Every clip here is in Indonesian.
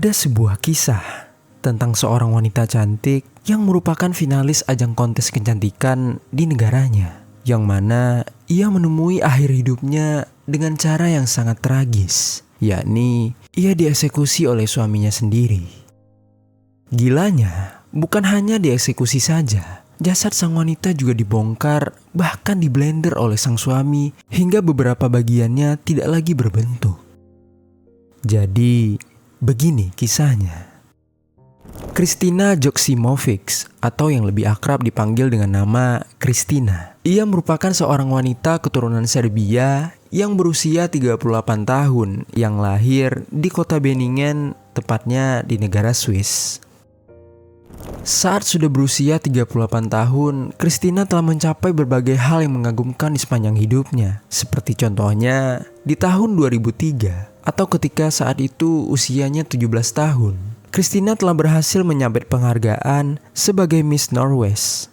Ada sebuah kisah tentang seorang wanita cantik yang merupakan finalis ajang kontes kecantikan di negaranya, yang mana ia menemui akhir hidupnya dengan cara yang sangat tragis, yakni ia dieksekusi oleh suaminya sendiri. Gilanya, bukan hanya dieksekusi saja, jasad sang wanita juga dibongkar, bahkan diblender oleh sang suami hingga beberapa bagiannya tidak lagi berbentuk. Jadi, begini kisahnya. Kristina Joksimovic, atau yang lebih akrab dipanggil dengan nama Kristina. Ia merupakan seorang wanita keturunan Serbia yang berusia 38 tahun yang lahir di kota Benningen, tepatnya di negara Swiss. Saat sudah berusia 38 tahun, Kristina telah mencapai berbagai hal yang mengagumkan di sepanjang hidupnya. Seperti contohnya di tahun 2003 atau ketika saat itu usianya 17 tahun. Kristina telah berhasil menyabet penghargaan sebagai Miss Norwest.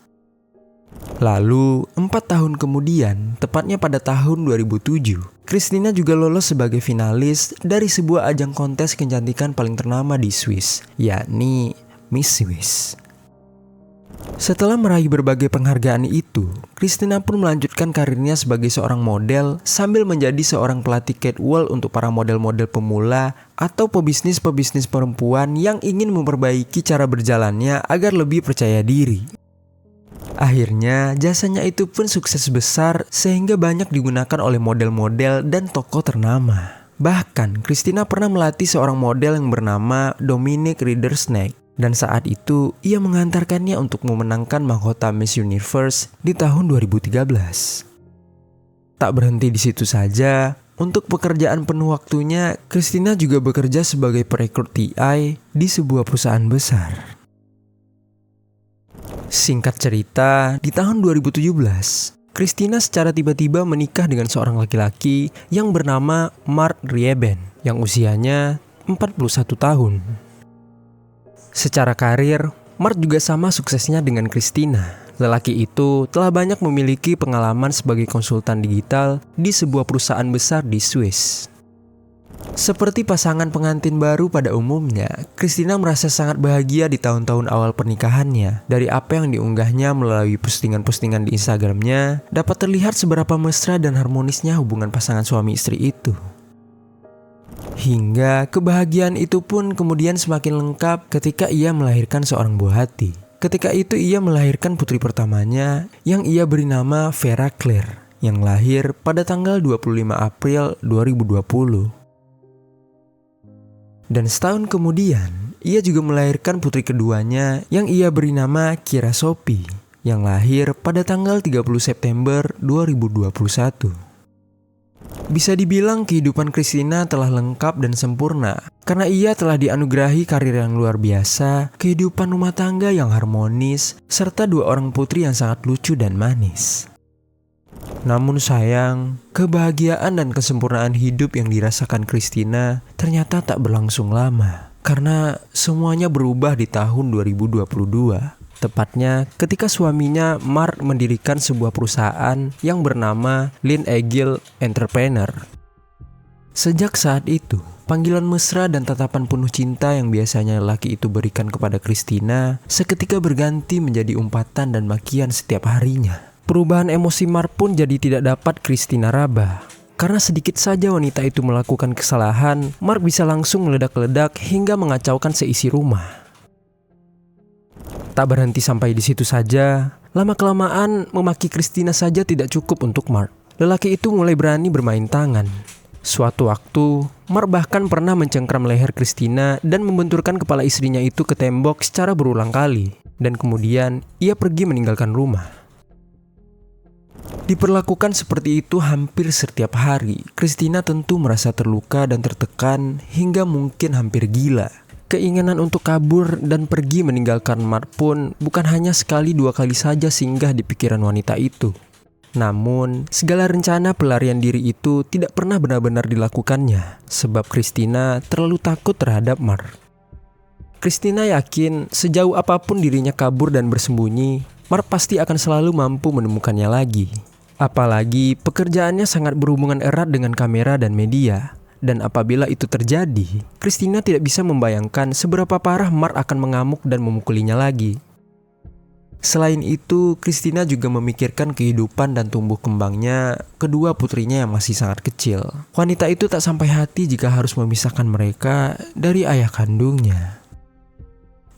Lalu, 4 tahun kemudian, tepatnya pada tahun 2007, Kristina juga lolos sebagai finalis dari sebuah ajang kontes kecantikan paling ternama di Swiss, yakni Miss Swiss. Setelah meraih berbagai penghargaan itu, Kristina pun melanjutkan karirnya sebagai seorang model sambil menjadi seorang pelatih catwalk untuk para model-model pemula atau pebisnis-pebisnis perempuan yang ingin memperbaiki cara berjalannya agar lebih percaya diri. Akhirnya, jasanya itu pun sukses besar sehingga banyak digunakan oleh model-model dan tokoh ternama. Bahkan, Kristina pernah melatih seorang model yang bernama Dominic Riddersnack. Dan saat itu, ia mengantarkannya untuk memenangkan mahkota Miss Universe di tahun 2013. Tak berhenti di situ saja, untuk pekerjaan penuh waktunya, Kristina juga bekerja sebagai perekrut TI di sebuah perusahaan besar. Singkat cerita, di tahun 2017, Kristina secara tiba-tiba menikah dengan seorang laki-laki yang bernama Mark Rieben, yang usianya 41 tahun. Secara karir, Mark juga sama suksesnya dengan Kristina. Lelaki itu telah banyak memiliki pengalaman sebagai konsultan digital di sebuah perusahaan besar di Swiss. Seperti pasangan pengantin baru pada umumnya, Kristina merasa sangat bahagia di tahun-tahun awal pernikahannya. Dari apa yang diunggahnya melalui postingan-postingan di Instagramnya, dapat terlihat seberapa mesra dan harmonisnya hubungan pasangan suami istri itu. Hingga kebahagiaan itu pun kemudian semakin lengkap ketika ia melahirkan seorang buah hati. Ketika itu ia melahirkan putri pertamanya yang ia beri nama Vera Claire, yang lahir pada tanggal 25 April 2020. Dan setahun kemudian, ia juga melahirkan putri keduanya yang ia beri nama Kira Sophie, yang lahir pada tanggal 30 September 2021. Bisa dibilang kehidupan Kristina telah lengkap dan sempurna karena ia telah dianugerahi karir yang luar biasa, kehidupan rumah tangga yang harmonis, serta 2 orang putri yang sangat lucu dan manis. Namun sayang, kebahagiaan dan kesempurnaan hidup yang dirasakan Kristina ternyata tak berlangsung lama karena semuanya berubah di tahun 2022. Tepatnya ketika suaminya Mark mendirikan sebuah perusahaan yang bernama Lynn Agile Entrepreneur. Sejak saat itu, panggilan mesra dan tatapan penuh cinta yang biasanya lelaki itu berikan kepada Kristina seketika berganti menjadi umpatan dan makian setiap harinya. Perubahan emosi Mark pun jadi tidak dapat Kristina raba. Karena sedikit saja wanita itu melakukan kesalahan, Mark bisa langsung meledak-ledak hingga mengacaukan seisi rumah. Tak berhenti sampai di situ saja, lama-kelamaan memaki Kristina saja tidak cukup untuk Mark. Lelaki itu mulai berani bermain tangan. Suatu waktu, Mark bahkan pernah mencengkram leher Kristina dan membenturkan kepala istrinya itu ke tembok secara berulang kali. Dan kemudian, ia pergi meninggalkan rumah. Diperlakukan seperti itu hampir setiap hari, Kristina tentu merasa terluka dan tertekan hingga mungkin hampir gila. Keinginan untuk kabur dan pergi meninggalkan Mark pun bukan hanya sekali 2 kali saja singgah di pikiran wanita itu. Namun, segala rencana pelarian diri itu tidak pernah benar-benar dilakukannya, sebab Kristina terlalu takut terhadap Mark. Kristina yakin sejauh apapun dirinya kabur dan bersembunyi, Mark pasti akan selalu mampu menemukannya lagi. Apalagi pekerjaannya sangat berhubungan erat dengan kamera dan media. Dan apabila itu terjadi, Christina tidak bisa membayangkan seberapa parah Mark akan mengamuk dan memukulinya lagi. Selain itu, Christina juga memikirkan kehidupan dan tumbuh kembangnya kedua putrinya yang masih sangat kecil. Wanita itu tak sampai hati jika harus memisahkan mereka dari ayah kandungnya.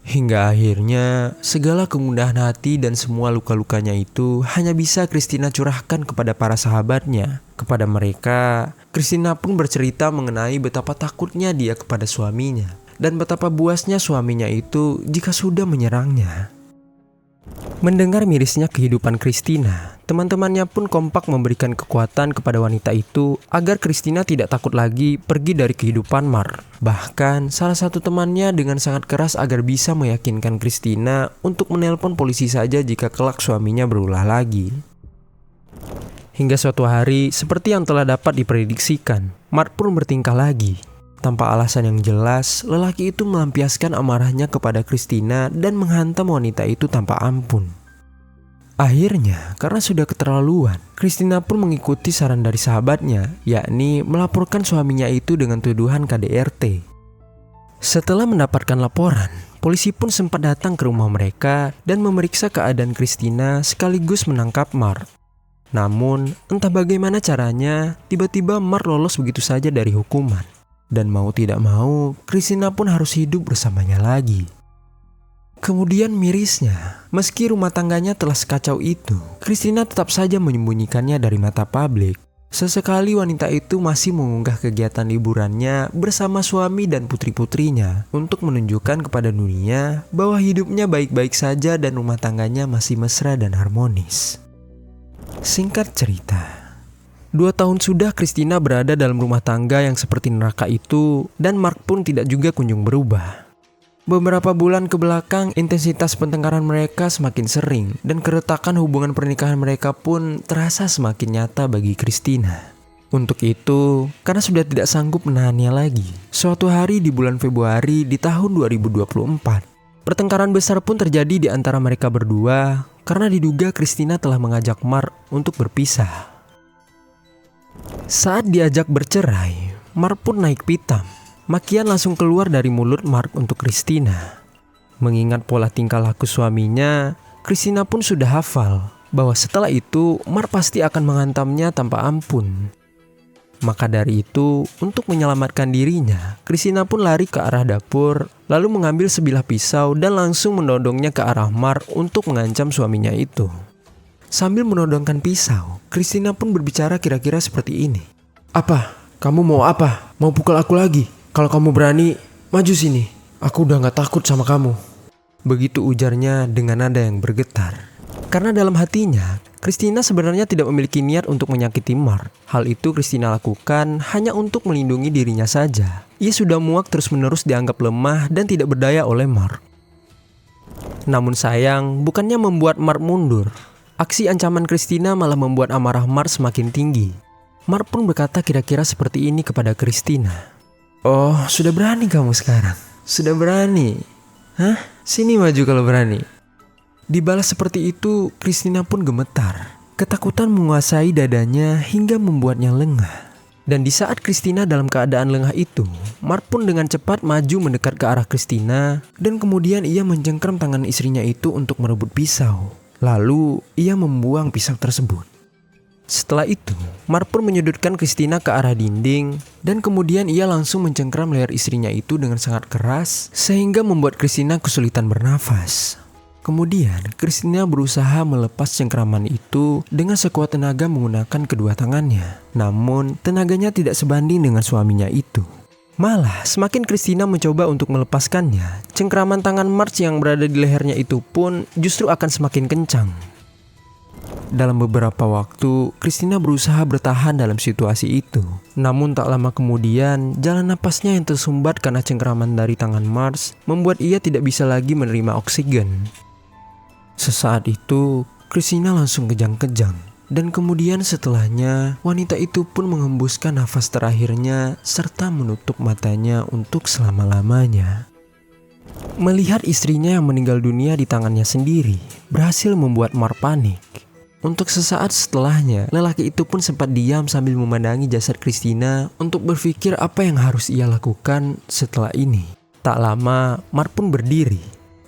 Hingga akhirnya, segala kegundahan hati dan semua luka-lukanya itu hanya bisa Christina curahkan kepada para sahabatnya. Kepada mereka, Christina pun bercerita mengenai betapa takutnya dia kepada suaminya dan betapa buasnya suaminya itu jika sudah menyerangnya. Mendengar mirisnya kehidupan Christina, teman-temannya pun kompak memberikan kekuatan kepada wanita itu agar Christina tidak takut lagi pergi dari kehidupan Mark. Bahkan salah satu temannya dengan sangat keras agar bisa meyakinkan Christina untuk menelpon polisi saja jika kelak suaminya berulah lagi. Hingga suatu hari, seperti yang telah dapat diprediksikan, Mark pun bertingkah lagi. Tanpa alasan yang jelas, lelaki itu melampiaskan amarahnya kepada Christina dan menghantam wanita itu tanpa ampun. Akhirnya, karena sudah keterlaluan, Christina pun mengikuti saran dari sahabatnya, yakni melaporkan suaminya itu dengan tuduhan KDRT. Setelah mendapatkan laporan, polisi pun sempat datang ke rumah mereka dan memeriksa keadaan Christina sekaligus menangkap Mark. Namun, entah bagaimana caranya, tiba-tiba Mark lolos begitu saja dari hukuman. Dan mau tidak mau, Christina pun harus hidup bersamanya lagi. Kemudian mirisnya, meski rumah tangganya telah sekacau itu, Christina tetap saja menyembunyikannya dari mata publik. Sesekali wanita itu masih mengunggah kegiatan liburannya bersama suami dan putri-putrinya untuk menunjukkan kepada dunia bahwa hidupnya baik-baik saja dan rumah tangganya masih mesra dan harmonis. Singkat cerita, 2 tahun sudah Christina berada dalam rumah tangga yang seperti neraka itu dan Mark pun tidak juga kunjung berubah. Beberapa bulan ke belakang, intensitas pertengkaran mereka semakin sering dan keretakan hubungan pernikahan mereka pun terasa semakin nyata bagi Christina. Untuk itu, karena sudah tidak sanggup menahannya lagi, suatu hari di bulan Februari di tahun 2024, pertengkaran besar pun terjadi di antara mereka berdua karena diduga Christina telah mengajak Mark untuk berpisah. Saat diajak bercerai, Mark pun naik pitam. Makian langsung keluar dari mulut Mark untuk Christina. Mengingat pola tingkah laku suaminya, Christina pun sudah hafal bahwa setelah itu Mark pasti akan menghantamnya tanpa ampun. Maka dari itu, untuk menyelamatkan dirinya, Christina pun lari ke arah dapur, lalu mengambil sebilah pisau dan langsung menodongnya ke arah Mark untuk mengancam suaminya itu. Sambil menodongkan pisau, Christina pun berbicara kira-kira seperti ini. "Apa? Kamu mau apa? Mau pukul aku lagi? Kalau kamu berani, maju sini. Aku udah gak takut sama kamu." Begitu ujarnya dengan nada yang bergetar. Karena dalam hatinya, Christina sebenarnya tidak memiliki niat untuk menyakiti Mark. Hal itu Christina lakukan hanya untuk melindungi dirinya saja. Ia sudah muak terus-menerus dianggap lemah dan tidak berdaya oleh Mark. Namun sayang, bukannya membuat Mark mundur. Aksi ancaman Christina malah membuat amarah Mark semakin tinggi. Mark pun berkata kira-kira seperti ini kepada Christina. "Oh, sudah berani kamu sekarang? Sudah berani? Hah? Sini maju kalau berani." Dibalas seperti itu, Christina pun gemetar. Ketakutan menguasai dadanya hingga membuatnya lengah. Dan di saat Christina dalam keadaan lengah itu, Mark pun dengan cepat maju mendekat ke arah Christina dan kemudian ia mencengkram tangan istrinya itu untuk merebut pisau. Lalu ia membuang pisau tersebut. Setelah itu, Mark pun menyudutkan Christina ke arah dinding dan kemudian ia langsung mencengkram leher istrinya itu dengan sangat keras sehingga membuat Christina kesulitan bernafas. Kemudian, Christina berusaha melepas cengkraman itu dengan sekuat tenaga menggunakan kedua tangannya. Namun, tenaganya tidak sebanding dengan suaminya itu. Malah, semakin Christina mencoba untuk melepaskannya, cengkraman tangan Mark yang berada di lehernya itu pun justru akan semakin kencang. Dalam beberapa waktu, Christina berusaha bertahan dalam situasi itu. Namun tak lama kemudian, jalan napasnya yang tersumbat karena cengkraman dari tangan Mark membuat ia tidak bisa lagi menerima oksigen. Sesaat itu, Christina langsung kejang-kejang. Dan kemudian setelahnya, wanita itu pun mengembuskan nafas terakhirnya serta menutup matanya untuk selama-lamanya. Melihat istrinya yang meninggal dunia di tangannya sendiri, berhasil membuat Mark panik. Untuk sesaat setelahnya, lelaki itu pun sempat diam sambil memandangi jasad Christina untuk berpikir apa yang harus ia lakukan setelah ini. Tak lama, Mark pun berdiri.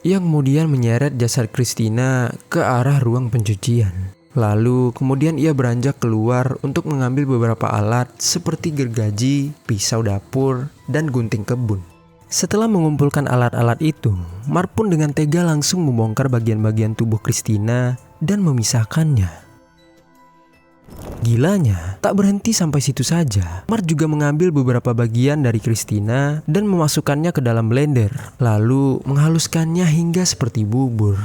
Ia kemudian menyeret jasad Christina ke arah ruang pencucian. Lalu kemudian ia beranjak keluar untuk mengambil beberapa alat seperti gergaji, pisau dapur, dan gunting kebun. Setelah mengumpulkan alat-alat itu, Mark pun dengan tega langsung membongkar bagian-bagian tubuh Christina dan memisahkannya. Gilanya, tak berhenti sampai situ saja. Mark juga mengambil beberapa bagian dari Christina dan memasukkannya ke dalam blender, lalu menghaluskannya hingga seperti bubur.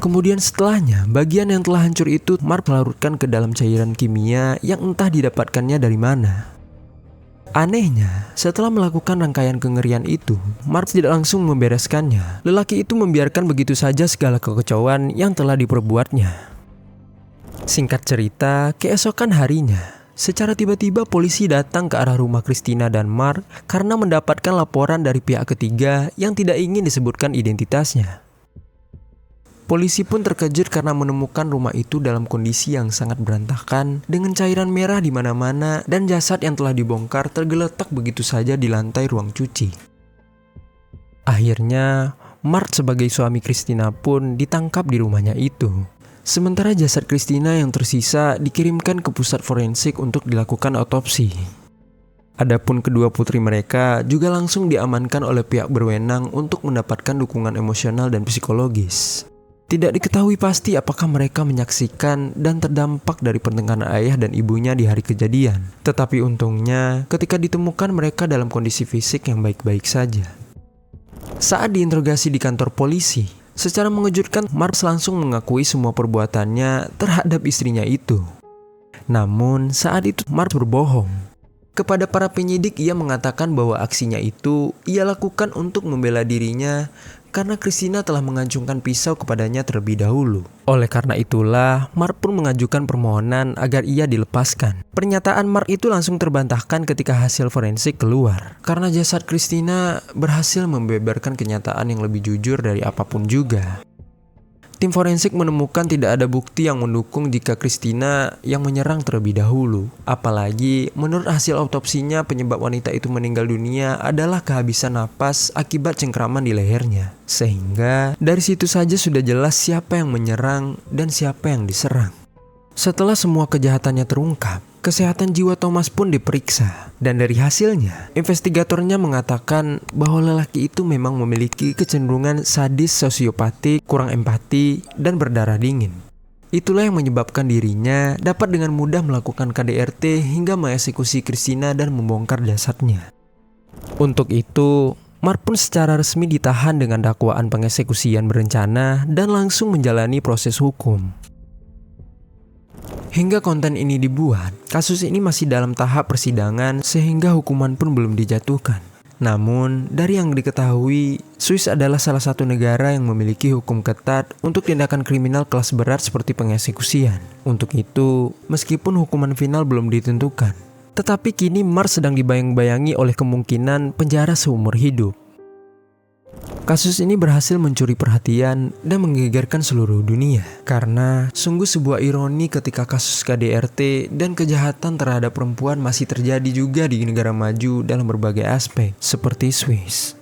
Kemudian setelahnya, bagian yang telah hancur itu Mark larutkan ke dalam cairan kimia yang entah didapatkannya dari mana. Anehnya, setelah melakukan rangkaian kengerian itu, Mark tidak langsung membereskannya. Lelaki itu membiarkan begitu saja segala kekacauan yang telah diperbuatnya. Singkat cerita, keesokan harinya, secara tiba-tiba polisi datang ke arah rumah Christina dan Mark karena mendapatkan laporan dari pihak ketiga yang tidak ingin disebutkan identitasnya. Polisi pun terkejut karena menemukan rumah itu dalam kondisi yang sangat berantakan dengan cairan merah di mana-mana dan jasad yang telah dibongkar tergeletak begitu saja di lantai ruang cuci. Akhirnya, Mark sebagai suami Christina pun ditangkap di rumahnya itu. Sementara jasad Christina yang tersisa dikirimkan ke pusat forensik untuk dilakukan otopsi. Adapun kedua putri mereka juga langsung diamankan oleh pihak berwenang untuk mendapatkan dukungan emosional dan psikologis. Tidak diketahui pasti apakah mereka menyaksikan dan terdampak dari pertengkaran ayah dan ibunya di hari kejadian. Tetapi untungnya, ketika ditemukan mereka dalam kondisi fisik yang baik-baik saja. Saat diinterogasi di kantor polisi, secara mengejutkan Mark langsung mengakui semua perbuatannya terhadap istrinya itu. Namun saat itu Mark berbohong. Kepada para penyidik ia mengatakan bahwa aksinya itu ia lakukan untuk membela dirinya karena Christina telah mengacungkan pisau kepadanya terlebih dahulu. Oleh karena itulah, Mark pun mengajukan permohonan agar ia dilepaskan. Pernyataan Mark itu langsung terbantahkan ketika hasil forensik keluar. Karena jasad Christina berhasil membeberkan kenyataan yang lebih jujur dari apapun juga. Tim forensik menemukan tidak ada bukti yang mendukung jika Christina yang menyerang terlebih dahulu. Apalagi menurut hasil otopsinya penyebab wanita itu meninggal dunia adalah kehabisan napas akibat cengkraman di lehernya. Sehingga dari situ saja sudah jelas siapa yang menyerang dan siapa yang diserang. Setelah semua kejahatannya terungkap, kesehatan jiwa Thomas pun diperiksa. Dan dari hasilnya, investigatornya mengatakan bahwa lelaki itu memang memiliki kecenderungan sadis, sosiopatik, kurang empati, dan berdarah dingin. Itulah yang menyebabkan dirinya dapat dengan mudah melakukan KDRT hingga mengeksekusi Christina dan membongkar jasadnya. Untuk itu, Mark pun secara resmi ditahan dengan dakwaan pengeksekusian berencana dan langsung menjalani proses hukum. Hingga konten ini dibuat, kasus ini masih dalam tahap persidangan sehingga hukuman pun belum dijatuhkan. Namun, dari yang diketahui, Swiss adalah salah satu negara yang memiliki hukum ketat untuk tindakan kriminal kelas berat seperti pengeksekusian. Untuk itu, meskipun hukuman final belum ditentukan, tetapi kini Mark sedang dibayang-bayangi oleh kemungkinan penjara seumur hidup. Kasus ini berhasil mencuri perhatian dan menggegerkan seluruh dunia. Karena sungguh sebuah ironi ketika kasus KDRT dan kejahatan terhadap perempuan masih terjadi juga di negara maju dalam berbagai aspek, seperti Swiss.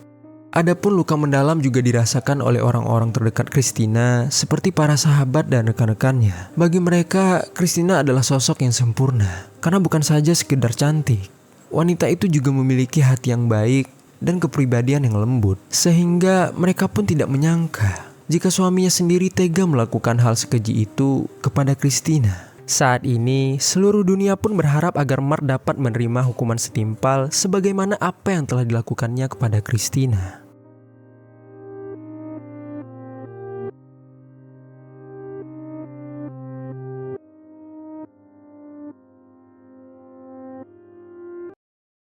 Adapun luka mendalam juga dirasakan oleh orang-orang terdekat Christina, seperti para sahabat dan rekan-rekannya. Bagi mereka, Christina adalah sosok yang sempurna. Karena bukan saja sekedar cantik, wanita itu juga memiliki hati yang baik dan kepribadian yang lembut, sehingga mereka pun tidak menyangka jika suaminya sendiri tega melakukan hal sekeji itu kepada Christina. Saat ini, seluruh dunia pun berharap agar Mark dapat menerima hukuman setimpal sebagaimana apa yang telah dilakukannya kepada Christina.